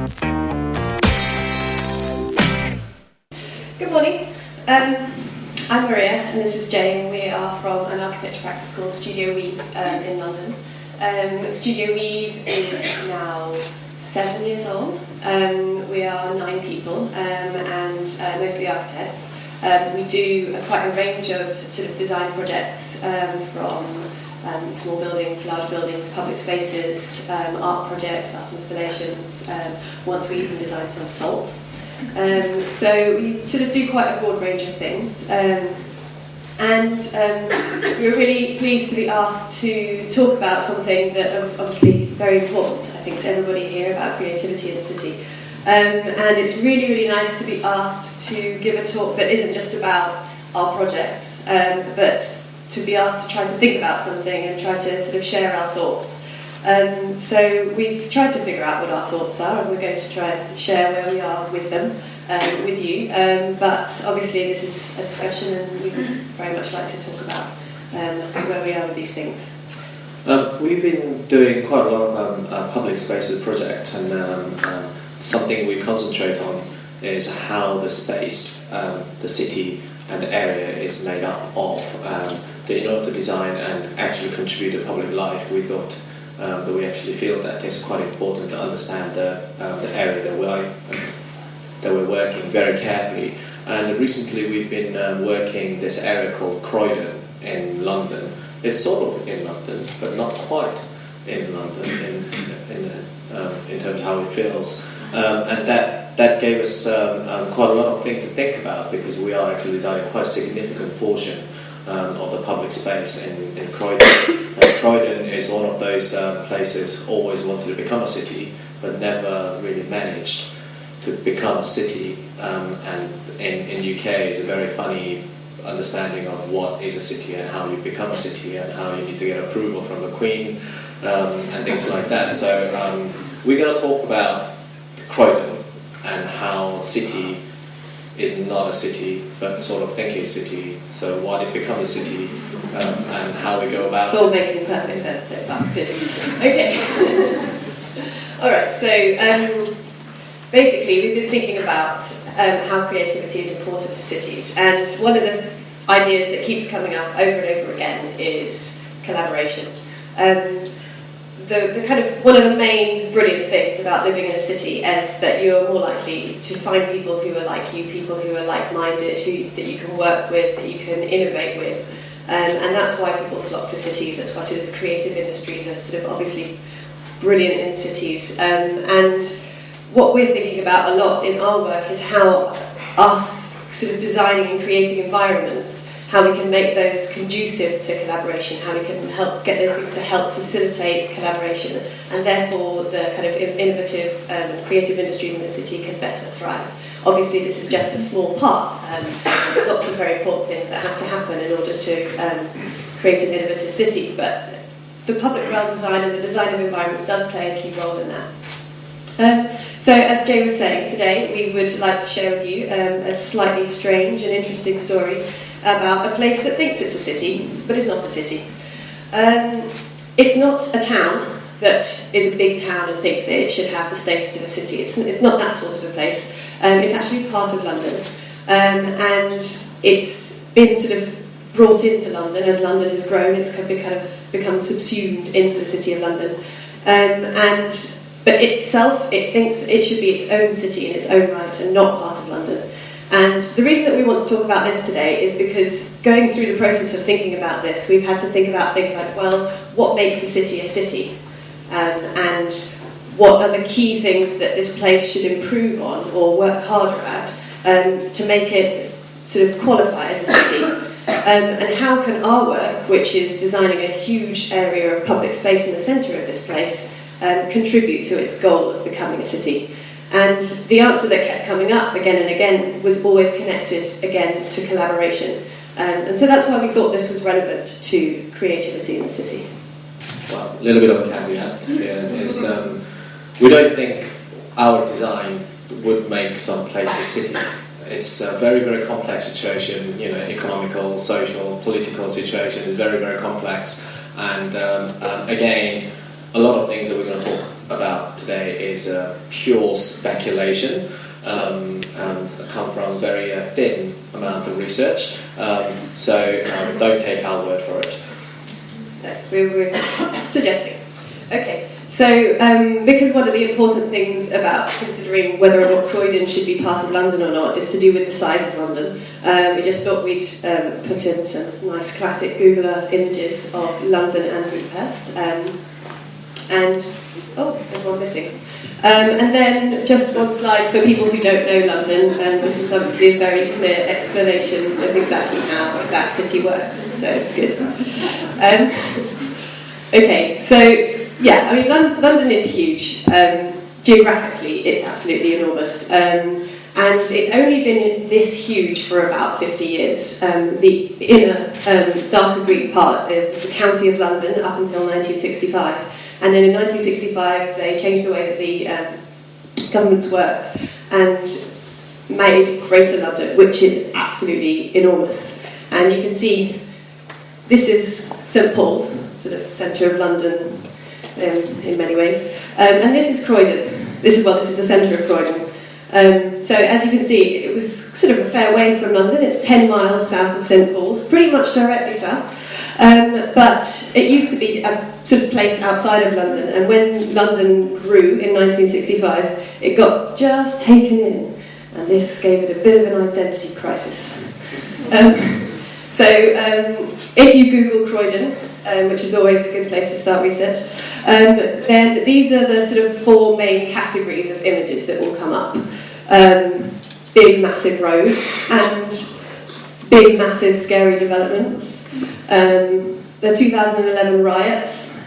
Good morning. I'm Maria and this is Jane. We are from an architecture practice called Studio Weave in London. Studio Weave is now 7 years old. We are 9 people and mostly architects. We do quite a range of sort of design projects from small buildings, large buildings, public spaces, art projects, art installations. Once we even design some salt. So we sort of do quite a broad range of things. We're really pleased to be asked to talk about something that was obviously very important, I think, to everybody here about creativity in the city. And it's really, really nice to be asked to give a talk that isn't just about our projects, but to be asked to try to think about something and try to sort of share our thoughts. So we've tried to figure out what our thoughts are, and we're going to try and share where we are with them, with you. But obviously this is a discussion and we would very much like to talk about where we are with these things. We've been doing quite a lot of public spaces projects, and something we concentrate on is how the space, the city and the area is made up of. In order to design and actually contribute to public life, we thought that we actually feel that it's quite important to understand the area that we're working very carefully. And recently we've been working this area called Croydon in London. It's sort of in London, but not quite in London in terms of how it feels. And that gave us quite a lot of things to think about, because we are actually designing quite a significant portion of the public space in Croydon. And Croydon is one of those places always wanted to become a city, but never really managed to become a city. And in UK is a very funny understanding of what is a city and how you become a city and how you need to get approval from the Queen and things like that. So we're going to talk about Croydon and how city is not a city, but sort of thinking city. So why did it become a city, and how we go about it. It's all making perfect sense so far. Good. Okay. All right. So basically, we've been thinking about how creativity is important to cities, and one of the ideas that keeps coming up over and over again is collaboration. The kind of one of the main brilliant things about living in a city is that you're more likely to find people who are like you, people who are like-minded, that you can work with, that you can innovate with, and that's why people flock to cities. That's why sort of creative industries are sort of obviously brilliant in cities. And what we're thinking about a lot in our work is how us sort of designing and creating environments, how we can make those conducive to collaboration, how we can help get those things to help facilitate collaboration, and therefore the kind of innovative creative industries in the city can better thrive. Obviously this is just a small part, there's lots of very important things that have to happen in order to create an innovative city, but the public realm design and the design of environments does play a key role in that. So as Jay was saying, today we would like to share with you a slightly strange and interesting story about a place that thinks it's a city, but is not a city. It's not a town that is a big town and thinks that it should have the status of a city. It's not that sort of a place. It's actually part of London. And it's been sort of brought into London. As London has grown, it's kind of become subsumed into the city of London. But itself, it thinks that it should be its own city in its own right and not part of London. And the reason that we want to talk about this today is because going through the process of thinking about this, we've had to think about things like, well, what makes a city a city? And what are the key things that this place should improve on or work harder at to make it sort of qualify as a city? And how can our work, which is designing a huge area of public space in the centre of this place, contribute to its goal of becoming a city? And the answer that kept coming up again and again was always connected again to collaboration. And so that's why we thought this was relevant to creativity in the city. Well, a little bit of a caveat here is we don't think our design would make some place a city. It's a very, very complex situation, economical, social, political situation is very, very complex. And again, a lot of things that we're going to talk about today is pure speculation, come from very thin amount of research. So don't take our word for it. No, we're suggesting. Okay, so because one of the important things about considering whether or not Croydon should be part of London or not is to do with the size of London, we just thought we'd put in some nice classic Google Earth images of London and Budapest. Oh, there's one missing. And then just one slide for people who don't know London, and this is obviously a very clear explanation of exactly how that city works, so good. Okay, so yeah, I mean, London is huge. Geographically, it's absolutely enormous. And it's only been this huge for about 50 years. The inner, darker green part is the County of London up until 1965. And then in 1965, they changed the way that the governments worked and made Greater London, which is absolutely enormous. And you can see this is St Paul's, sort of centre of London in many ways. And this is Croydon. This is the centre of Croydon. So as you can see, it was sort of a fair way from London. It's 10 miles south of St Paul's, pretty much directly south. But it used to be a sort of place outside of London, and when London grew in 1965, it got just taken in, and this gave it a bit of an identity crisis. If you Google Croydon, which is always a good place to start research, then these are the sort of four main categories of images that will come up. Big, massive roads, and big, massive, scary developments. The 2011 riots,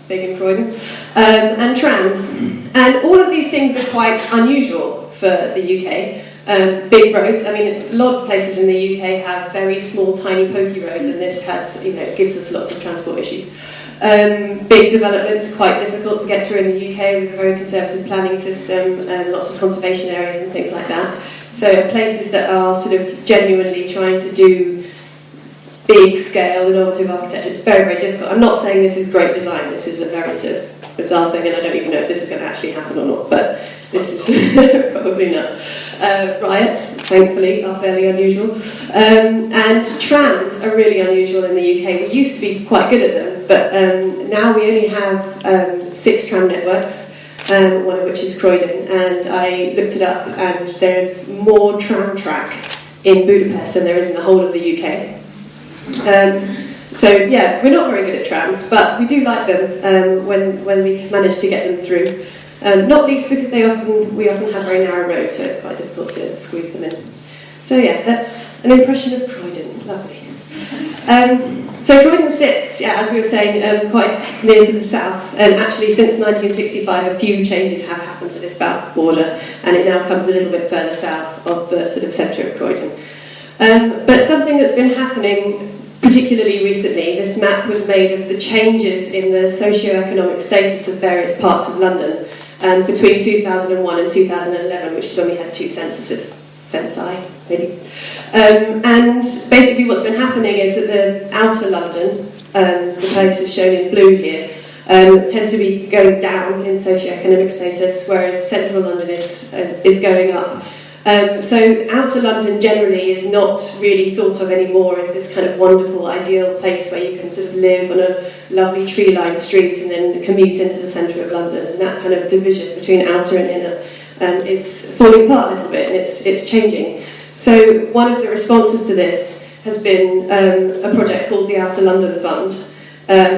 big in Croydon, and trams. And all of these things are quite unusual for the UK. Big roads, I mean, a lot of places in the UK have very small, tiny, pokey roads, and this has, gives us lots of transport issues. Big developments, quite difficult to get through in the UK with a very conservative planning system, and lots of conservation areas and things like that. So places that are sort of genuinely trying to do big scale innovative architecture, it's very, very difficult. I'm not saying this is great design, this is a very sort of bizarre thing, and I don't even know if this is going to actually happen or not, but this is probably not. Riots, thankfully, are fairly unusual. And trams are really unusual in the UK. We used to be quite good at them, but now we only have 6 tram networks, one of which is Croydon, and I looked it up, and there's more tram track in Budapest than there is in the whole of the UK. So yeah, we're not very good at trams, but we do like them when we manage to get them through. Not least because we often have very narrow roads, so it's quite difficult to squeeze them in. So yeah, that's an impression of Croydon. Lovely. So Croydon sits, as we were saying, quite near to the south, and actually since 1965 a few changes have happened to this border, and it now comes a little bit further south of the sort of centre of Croydon. But something that's been happening particularly recently, this map was made of the changes in the socio-economic status of various parts of London between 2001 and 2011, which is when we had 2 censi, maybe. And basically what's been happening is that the outer London, the places shown in blue here, tend to be going down in socio-economic status, whereas central London is going up. So outer London generally is not really thought of anymore as this kind of wonderful, ideal place where you can sort of live on a lovely tree-lined street and then commute into the centre of London. And that kind of division between outer and inner is falling apart a little bit, and it's changing. So one of the responses to this has been a project called the Outer London Fund,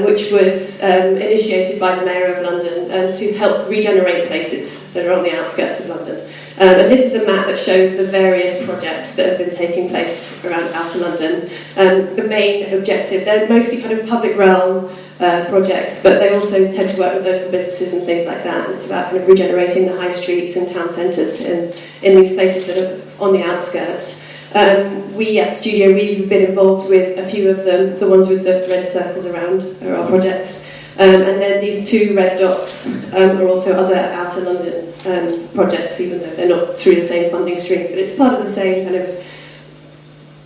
which was initiated by the Mayor of London to help regenerate places that are on the outskirts of London. And this is a map that shows the various projects that have been taking place around outer London. The main objective, they're mostly kind of public realm projects, but they also tend to work with local businesses and things like that. And it's about kind of regenerating the high streets and town centres in these places that are on the outskirts. We at Studio Weave have been involved with a few of them. The ones with the red circles around are our projects. And then these 2 red dots are also other outer London projects, even though they're not through the same funding stream, but it's part of the same kind of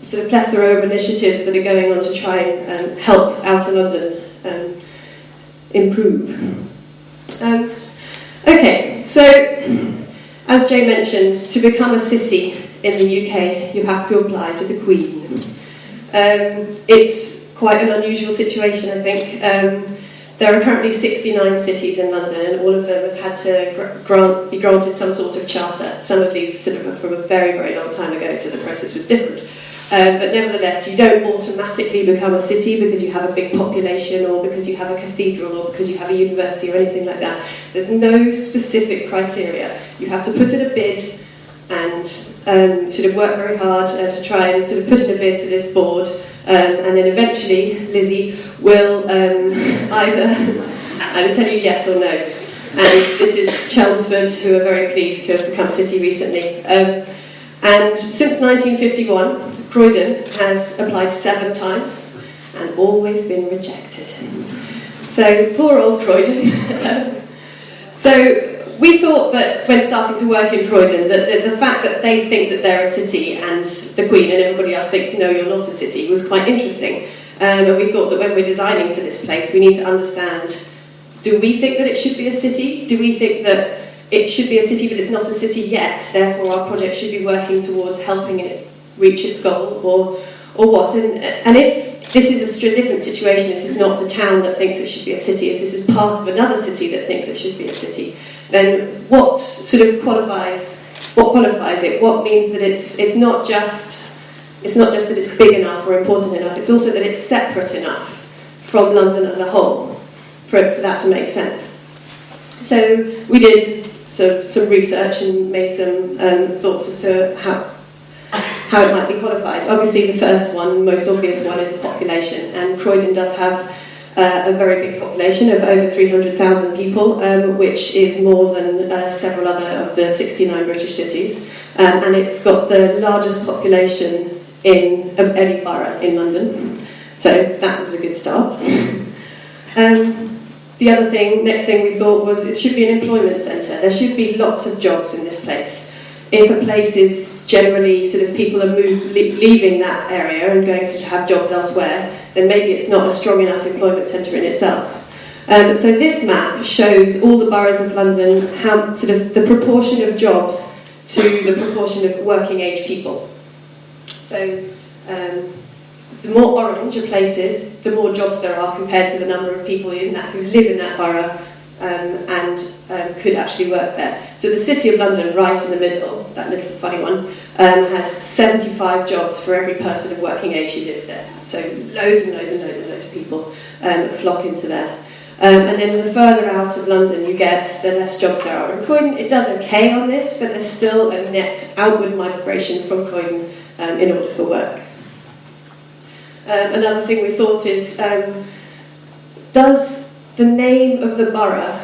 sort of plethora of initiatives that are going on to try and help outer London improve. Okay, so as Jay mentioned, to become a city in the UK, you have to apply to the Queen. It's quite an unusual situation, I think. There are currently 69 cities in London, and all of them have had to be granted some sort of charter. Some of these sort of from a very, very long time ago, so the process was different. But nevertheless, you don't automatically become a city because you have a big population or because you have a cathedral or because you have a university or anything like that. There's no specific criteria. You have to put in a bid and sort of work very hard to try and sort of put in a bid to this board, and then eventually Lizzie will either tell you yes or no. And this is Chelmsford, who are very pleased to have become a city recently. And since 1951, Croydon has applied 7 times and always been rejected. So poor old Croydon. So we thought that when starting to work in Croydon, that the fact that they think that they're a city and the Queen and everybody else thinks, no, you're not a city, was quite interesting. And we thought that when we're designing for this place, we need to understand, do we think that it should be a city? Do we think that it should be a city but it's not a city yet, therefore our project should be working towards helping it reach its goal, or what? And if this is a different situation, this is not a town that thinks it should be a city, if this is part of another city that thinks it should be a city, then what sort of qualifies it? What means that it's not just that it's big enough or important enough, it's also that it's separate enough from London as a whole for that to make sense. So we did some research and made some thoughts as to how it might be qualified. Obviously the first one, most obvious one, is the population, and Croydon does have a very big population of over 300,000 people, which is more than several other of the 69 British cities, and it's got the largest population of any borough in London, so that was a good start. The next thing we thought was it should be an employment centre. There should be lots of jobs in this place. If a place is generally sort of people are leaving that area and going to have jobs elsewhere, then maybe it's not a strong enough employment centre in itself. So this map shows all the boroughs of London, how sort of the proportion of jobs to the proportion of working age people. So the more orange a place is, the more jobs there are compared to the number of people who live in that borough and could actually work there. So the City of London, right in the middle, that little funny one, has 75 jobs for every person of working age who lives there. So loads and loads and loads and loads of people flock into there. And then the further out of London you get, the less jobs there are. In Croydon, it does okay on this, but there's still a net outward migration from Croydon in order for work. Another thing we thought is, does the name of the borough,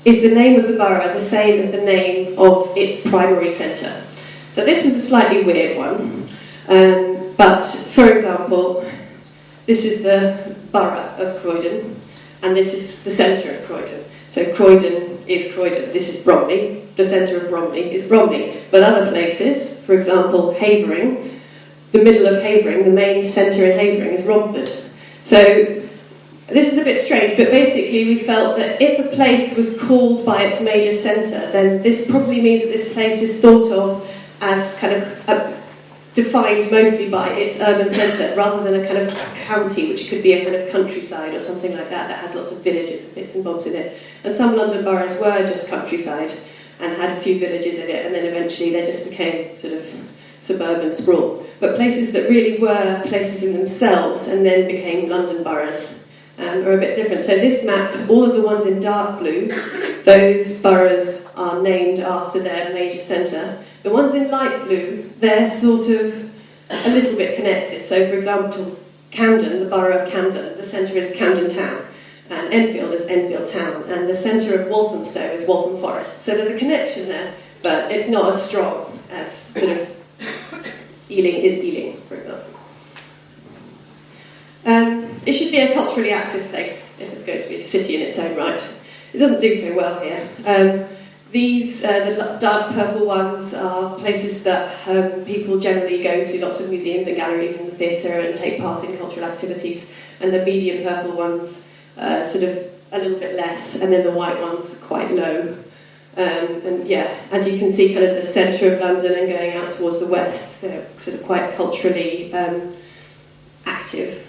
is the name of the borough the same as the name of its primary centre? So this was a slightly weird one, but for example, this is the borough of Croydon, and this is the centre of Croydon. So Croydon is Croydon, this is Bromley, the centre of Bromley is Bromley, but other places, for example Havering, the middle of Havering, the main centre in Havering is Romford. So this is a bit strange, but basically we felt that if a place was called by its major centre, then this probably means that this place is thought of as kind of defined mostly by its urban centre, rather than a kind of county, which could be a kind of countryside or something like that has lots of villages and bits and bobs in it. And some London boroughs were just countryside and had a few villages in it, and then eventually they just became sort of suburban sprawl. But places that really were places in themselves and then became London boroughs are a bit different. So this map, all of the ones in dark blue, those boroughs are named after their major centre. The ones in light blue, they're sort of a little bit connected. So for example, Camden, the borough of Camden, the centre is Camden Town, and Enfield is Enfield Town, and the centre of Walthamstow is Waltham Forest. So there's a connection there, but it's not as strong as sort of Ealing is Ealing, for example. It should be a culturally active place if it's going to be a city in its own right. It doesn't do so well here. The dark purple ones are places that people generally go to, lots of museums and galleries and the theatre, and take part in cultural activities. And the medium purple ones sort of a little bit less, and then the white ones quite low. And yeah, as you can see, kind of the centre of London and going out towards the west, they're sort of quite culturally active.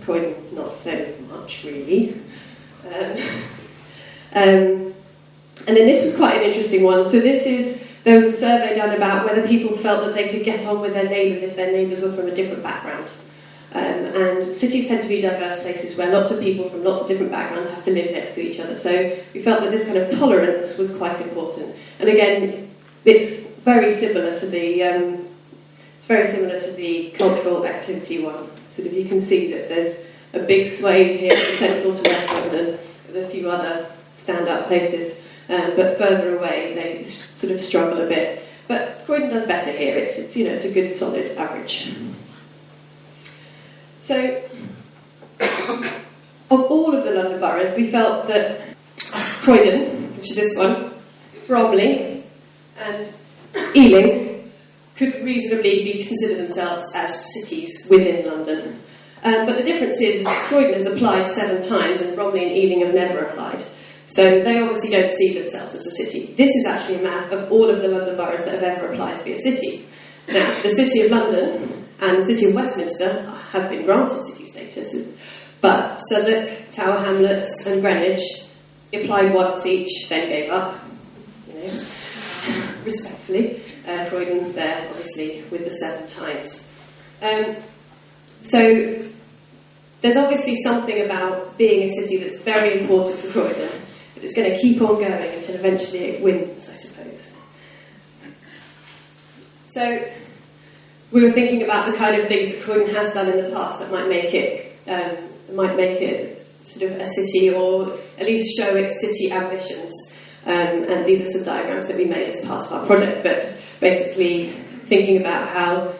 Croydon, not so much really. And then this was quite an interesting one. So there was a survey done about whether people felt that they could get on with their neighbours if their neighbours were from a different background. And cities tend to be diverse places where lots of people from lots of different backgrounds have to live next to each other. So we felt that this kind of tolerance was quite important. And again, it's very similar to the cultural activity one. Sort of, you can see that there's a big swathe here from central to west London, with a few other stand-up places, but further away they sort of struggle a bit. But Croydon does better here. It's a good solid average. So, of all of the London boroughs, we felt that Croydon, which is this one, Bromley, and Ealing could reasonably be considered themselves as cities within London. But the difference is that Croydon has applied 7 times and Bromley and Ealing have never applied. So they obviously don't see themselves as a city. This is actually a map of all of the London boroughs that have ever applied to be a city. Now, the City of London and the City of Westminster have been granted city status, but Southwark, Tower Hamlets and Greenwich applied once each, then gave up, respectfully. Croydon there, obviously, with the 7 times. So there's obviously something about being a city that's very important to Croydon, but it's going to keep on going until eventually it wins, I suppose. So we were thinking about the kind of things that Croydon has done in the past that might make it sort of a city, or at least show its city ambitions. And these are some diagrams that we made as part of our project, but basically thinking about how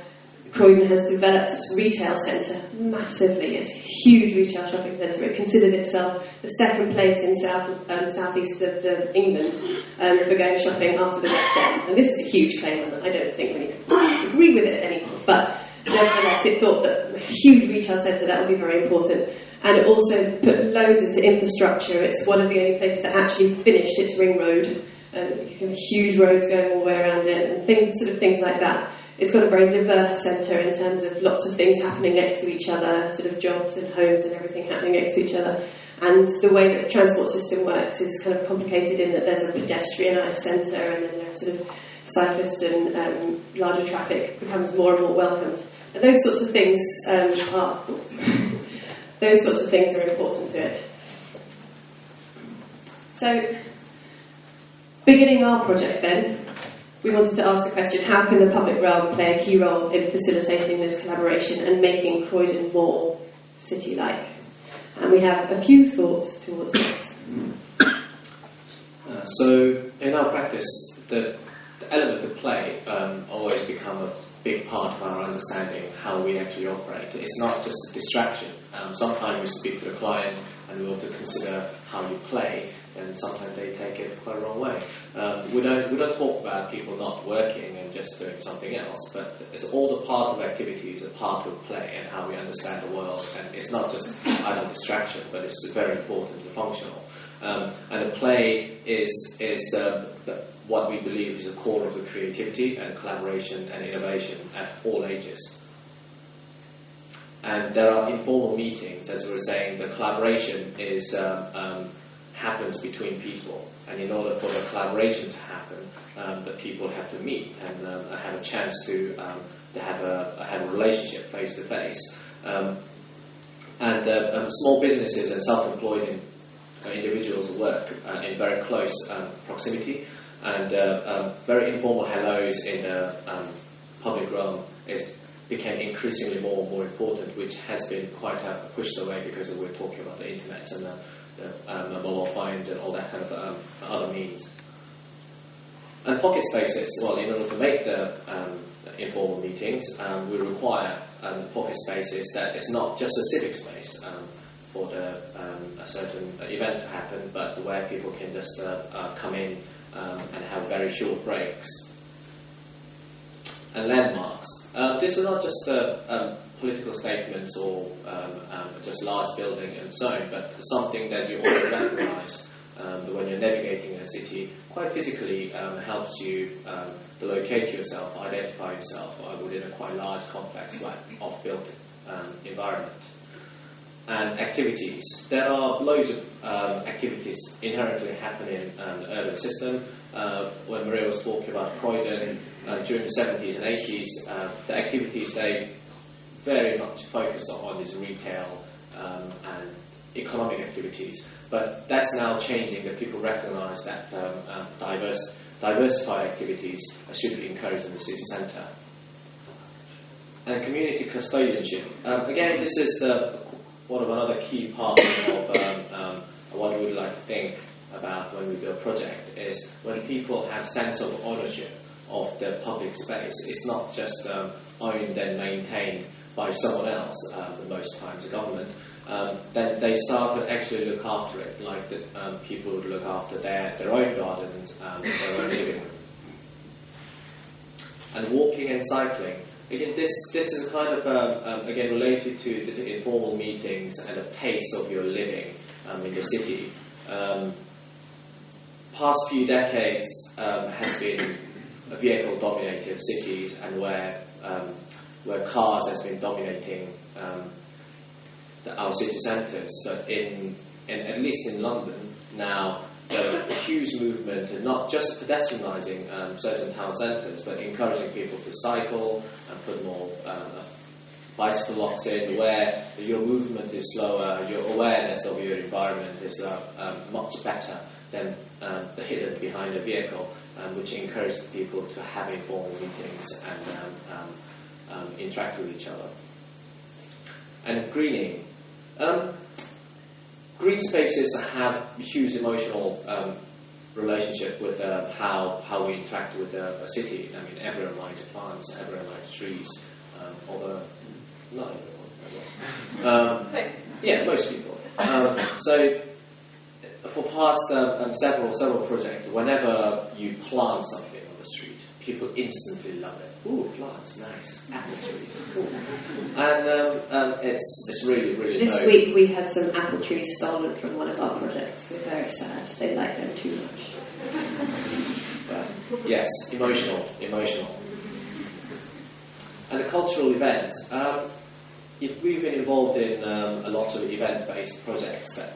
Croydon has developed its retail centre massively. It's a huge retail shopping centre. It considered itself the second place in southeast of England for going shopping after the West End. And this is a huge claim, I don't think many people agree with it anymore, but nevertheless it thought that a huge retail centre, that would be very important. And it also put loads into infrastructure. It's one of the only places that actually finished its ring road. You have huge roads going all the way around it, and things like that. It's got a very diverse centre in terms of lots of things happening next to each other, sort of jobs and homes and everything happening next to each other. And the way that the transport system works is kind of complicated in that there's a pedestrianised centre, and then there's sort of cyclists and larger traffic becomes more and more welcomed. And those sorts of things are important to it. So, beginning our project then, we wanted to ask the question, how can the public realm play a key role in facilitating this collaboration and making Croydon more city-like? And we have a few thoughts towards this. So, in our practice, the element of play always become a big part of our understanding how we actually operate. It's not just a distraction. Sometimes we speak to the client and we want to consider how you play, and sometimes they take it quite a wrong way. We don't talk about people not working and just doing something else, but it's all the part of activities, a part of play and how we understand the world. And it's not just idle distraction, but it's very important and functional. And the play is what we believe is the core of the creativity and collaboration and innovation at all ages. And there are informal meetings, as we were saying. The collaboration happens between people, and in order for the collaboration to happen, the people have to meet and have a chance to have a relationship face to face. And small businesses and self-employed individuals work in very close proximity, and very informal hellos in the public realm became increasingly more and more important, which has been quite pushed away because we're talking about the internet and the mobile phones and all that kind of other means. And pocket spaces, well, in order to make the informal meetings, we require pocket spaces that it's not just a civic space for a certain event to happen, but where people can just come in and have very short breaks. And landmarks. This is not just political statements or just large building and so on, but something that you also recognise that when you're navigating in a city, quite physically helps you to locate yourself, identify yourself within a quite large, complex, off-built environment. And activities. There are loads of activities inherently happening in the urban system. When Maria was talking about Croydon during the 70s and 80s, the activities they very much focused on is retail and economic activities. But that's now changing, that people recognise that diversified activities should be encouraged in the city centre. And community custodianship. Again, this is one of another key parts of what we would like to think about when we do a project is when people have sense of ownership of the public space. It's not just owned and maintained by someone else, most times the government. Then they start to actually look after it, like the people would look after their own gardens, their own living room. And walking and cycling. Again, this is kind of again related to the informal meetings and the pace of your living in the city. Past few decades has been vehicle-dominated cities, and where cars has been dominating our city centres. But at least in London now, the huge movement, and not just pedestrianising certain town centres, but encouraging people to cycle and put more bicycle locks in, where your movement is slower, your awareness of your environment is much better than the hidden behind a vehicle, which encourages people to have informal meetings and interact with each other. And greening. Green spaces have a huge emotional relationship with how we interact with a city. I mean, everyone likes plants, everyone likes trees, although not everyone. Yeah, most people. So, for past several projects, whenever you plant something on the street, people instantly love it. Ooh, plants, nice. Apple trees, cool. And it's really, really This week we had some apple trees stolen from one of our projects. We're very sad. They like them too much. Yes, emotional. And the cultural events. We've been involved in a lot of event-based projects that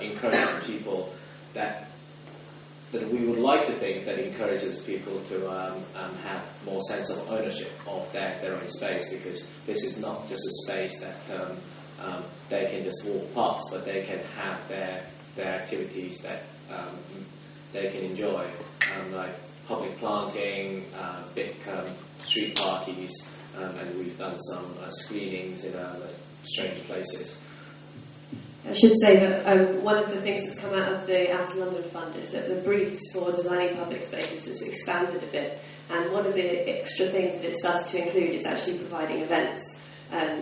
encourage people that we would like to think that encourages people to have more sense of ownership of their own space, because this is not just a space that they can just walk past, but they can have their activities that they can enjoy, like public planting, big street parties, and we've done some screenings in strange places. I should say that one of the things that's come out of the Outer London Fund is that the briefs for designing public spaces has expanded a bit, and one of the extra things that it started to include is actually providing events.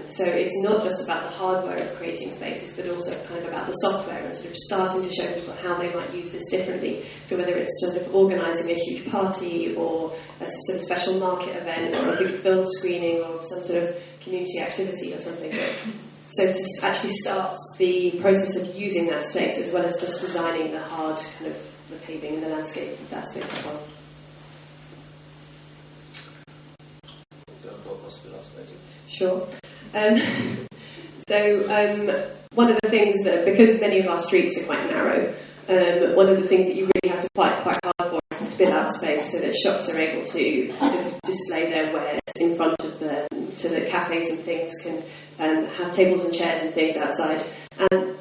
So it's not just about the hardware of creating spaces, but also kind of about the software and sort of starting to show people how they might use this differently. So whether it's sort of organising a huge party or a sort of special market event or a big film screening or some sort of community activity or something. So to actually start the process of using that space as well as just designing the hard kind of the paving and the landscape of that space as well. Sure. One of the things that, because many of our streets are quite narrow, one of the things that you really have to fight quite hard for is to spill out space so that shops are able to sort of display their wares in front of them, so that cafes and things can have tables and chairs and things outside. And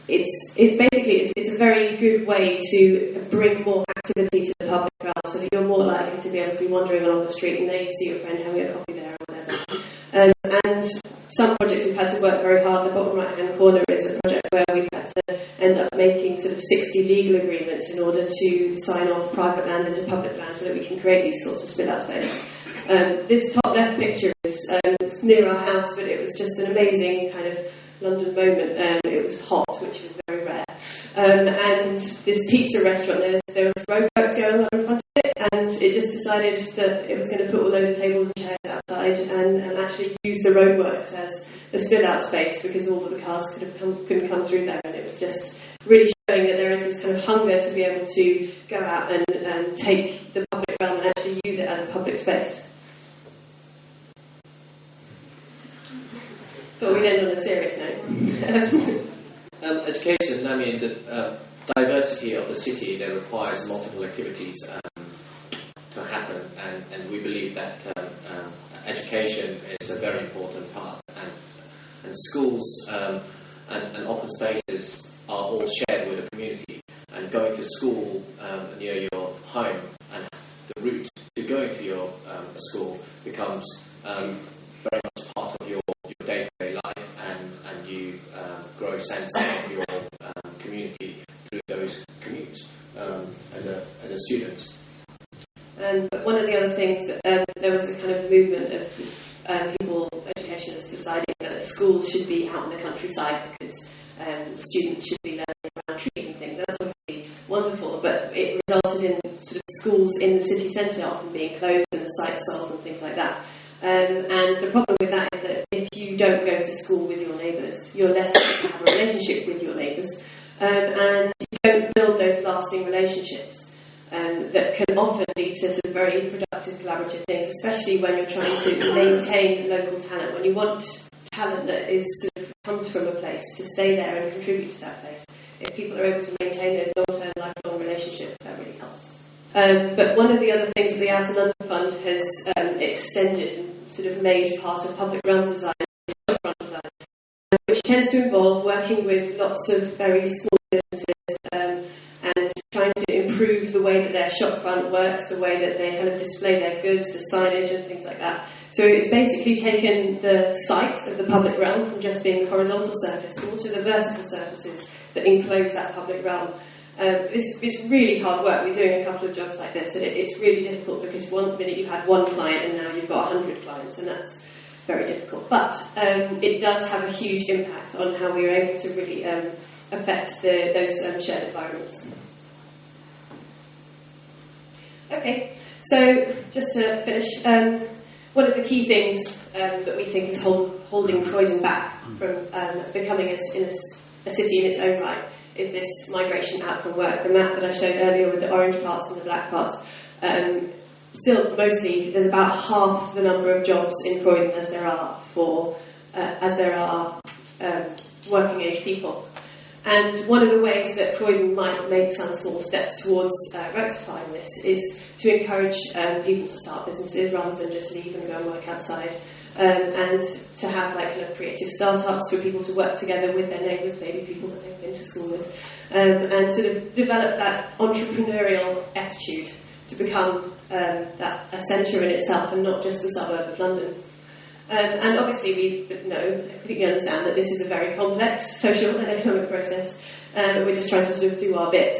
it's basically a very good way to bring more activity to the public realm, so that you're more likely to be able to be wandering along the street and there you see your friend having a coffee there or whatever. And some projects we've had to work very hard. The bottom right-hand corner is a project where we've had to end up making sort of 60 legal agreements in order to sign off private land into public land so that we can create these sorts of spill-out space. This top left picture is it's near our house, but it was just an amazing kind of London moment. It was hot, which was very rare. And this pizza restaurant, there was roadworks going on in front of it, and it just decided that it was going to put all those tables and chairs outside and actually actually use the roadworks as a spill-out space because all of the cars couldn't come through there, and it was just really showing that there is this kind of hunger to be able to go out and take the public realm and actually use it as a public space. But we'd end on a serious note. Education, I mean, the diversity of the city, that requires multiple activities to happen, and we believe that education is a very important part, and schools and open spaces are all shared with the community, and going to school near your home and the route to going to your school becomes very much part of your day-to-day life, and you grow a sense of your community through those commutes as a student. But one of the other things, there was a kind of movement of people, educationists, deciding that schools should be out in the countryside because students should be learning around trees and things. That's obviously wonderful, but it resulted in sort of schools in the city centre often being closed and the sites sold and things like that. And the problem with that is that if you don't go to school with your neighbours, you're less likely to have a relationship with your neighbours, and you don't build those lasting relationships that can often lead to some very productive collaborative things, especially when you're trying to maintain local talent, when you want talent that is sort of comes from a place to stay there and contribute to that place. If people are able to maintain those long-term, lifelong relationships, that really helps. But one of the other things that the Outer London Fund has extended and sort of made part of public realm design, which tends to involve working with lots of very small businesses and trying to improve the way that their shopfront works, the way that they kind of display their goods, the signage and things like that. So it's basically taken the site of the public realm from just being horizontal surface to also the vertical surfaces that enclose that public realm. It's really hard work. We're doing a couple of jobs like this, and it's really difficult because one minute you had one client and now you've got 100 clients, and that's very difficult. But it does have a huge impact on how we are able to really affect those shared environments. Okay, so just to finish, one of the key things that we think is holding Croydon back from becoming a city in its own right is this migration out from work. The map that I showed earlier with the orange parts and the black parts, still mostly there's about half the number of jobs in Croydon as there are working age people. And one of the ways that Croydon might make some small steps towards rectifying this is to encourage people to start businesses rather than just leave and go and work outside, and to have like kind of creative startups for people to work together with their neighbours, maybe people that they've been to school with, and sort of develop that entrepreneurial attitude to become a centre in itself and not just a suburb of London. And obviously we completely understand that this is a very complex social and economic process. We're just trying to sort of do our bit.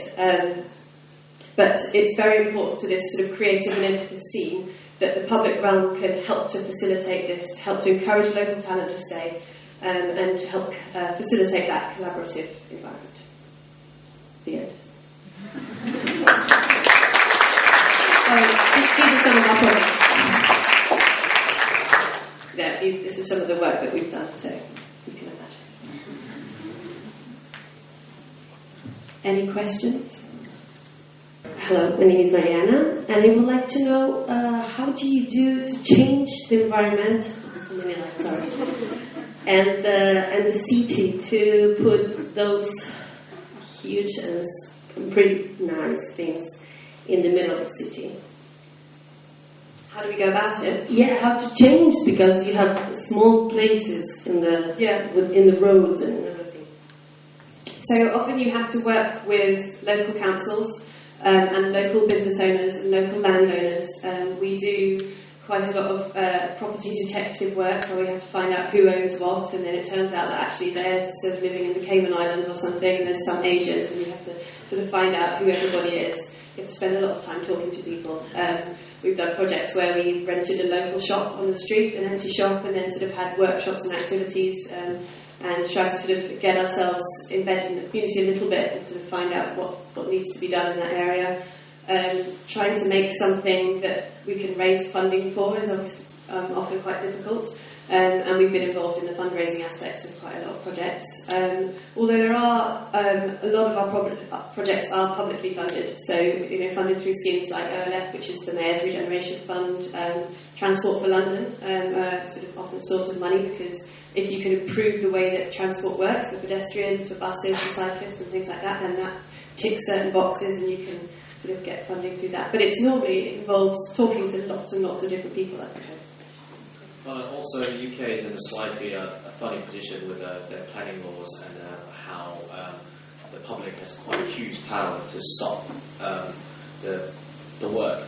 But it's very important to this sort of creative and innovative scene that the public realm can help to facilitate this, help to encourage local talent to stay, and help facilitate that collaborative environment. The end. These are some of our projects. This is some of the work that we've done, so you can imagine. Any questions? Hello, my name is Mariana, and I would like to know how do you do to change the environment, and the city to put those huge and pretty nice things in the middle of the city? How do we go about it? Yeah, how to change, because you have small places in the roads and everything. So often you have to work with local councils and local business owners and local landowners. We do quite a lot of property detective work where we have to find out who owns what, and then it turns out that actually they're sort of living in the Cayman Islands or something, and there's some agent, and you have to sort of find out who everybody is. You have to spend a lot of time talking to people. We've done projects where we've rented a local shop on the street, an empty shop, and then sort of had workshops and activities and try to sort of get ourselves embedded in the community a little bit and sort of find out what needs to be done in that area. Trying to make something that we can raise funding for is obviously, often quite difficult. And we've been involved in the fundraising aspects of quite a lot of projects. Although there are a lot of our projects are publicly funded, so funded through schemes like OLF, which is the Mayor's Regeneration Fund, Transport for London, sort of often a source of money, because if you can improve the way that transport works for pedestrians, for buses, for cyclists, and things like that, then that ticks certain boxes, and you can sort of get funding through that. But it involves talking to lots and lots of different people, I suppose. Also, the UK is in a slightly a funny position with their planning laws and how the public has quite a huge power to stop the work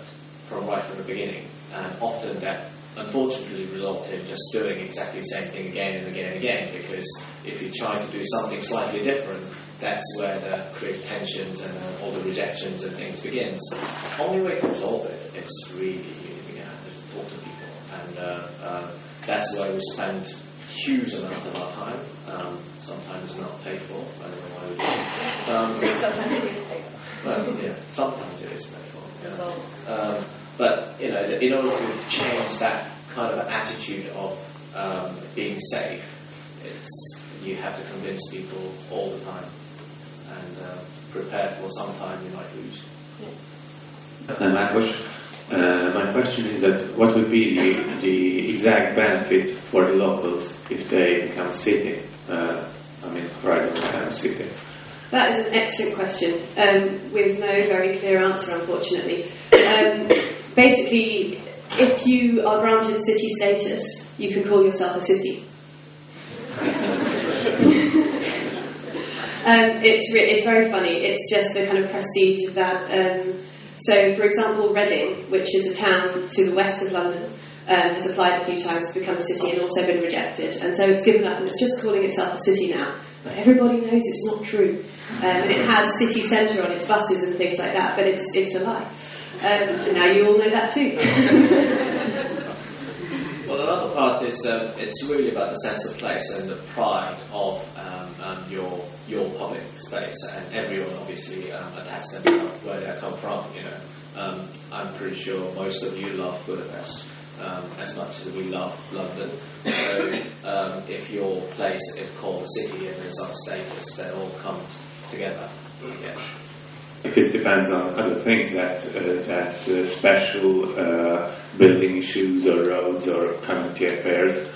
from the beginning, and often that unfortunately result in just doing exactly the same thing again and again and again, because if you try to do something slightly different, that's where the create tensions and all the rejections and things begins. The only way to resolve it is really to talk to people. And that's where we spend huge amount of our time. Sometimes not paid for. I don't know why we do. Sometimes it is paid for. Well, yeah, sometimes it is paid for. Yeah. But in order to change that kind of attitude of being safe, you have to convince people all the time and prepare for some time you might lose. My question is that what would be the exact benefit for the locals if they become a city? Croydon become a city. That is an excellent question, with no very clear answer, unfortunately. Basically, if you are granted city status, you can call yourself a city. It's very funny. It's just the kind of prestige of that. So, for example, Reading, which is a town to the west of London, has applied a few times to become a city and also been rejected. And so it's given up and it's just calling itself a city now. But everybody knows it's not true. And it has city centre on its buses and things like that, but it's a lie. And now you all know that too. Well, another part is it's really about the sense of place and the pride of your public space, and everyone obviously attacks themselves where they come from. I'm pretty sure most of you love Budapest as much as we love London. So if your place is called a city and there's some status, that all comes together. Yeah. If it depends on other things that special building issues or roads or community affairs,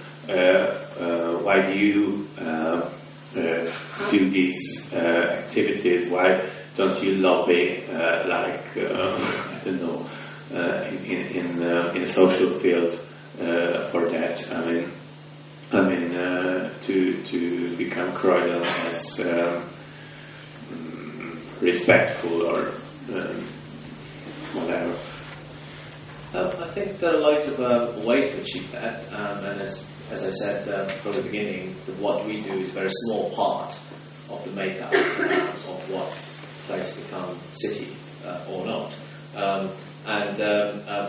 why do you do these activities? Why don't you lobby I don't know, in a social field for that? To become Croydon as respectful or whatever. I think there are loads of ways to achieve that, and as I said from the beginning, what we do is a very small part of the makeup of what place become city or not.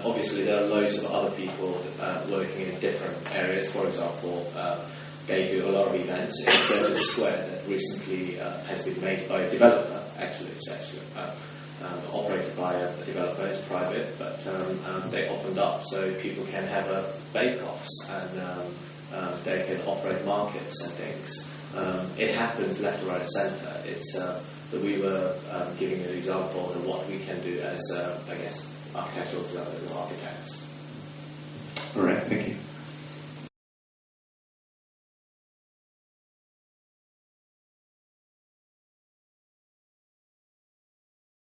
Obviously there are loads of other people working in different areas. For example, they do a lot of events in Certain Square that recently has been made by a developer. It's actually operated by a developer. It's private, but they opened up so people can have bake-offs and they can operate markets and things. It happens left, right, and centre. That we were giving an example of what we can do as, architectural designers or architects. All right, thank you.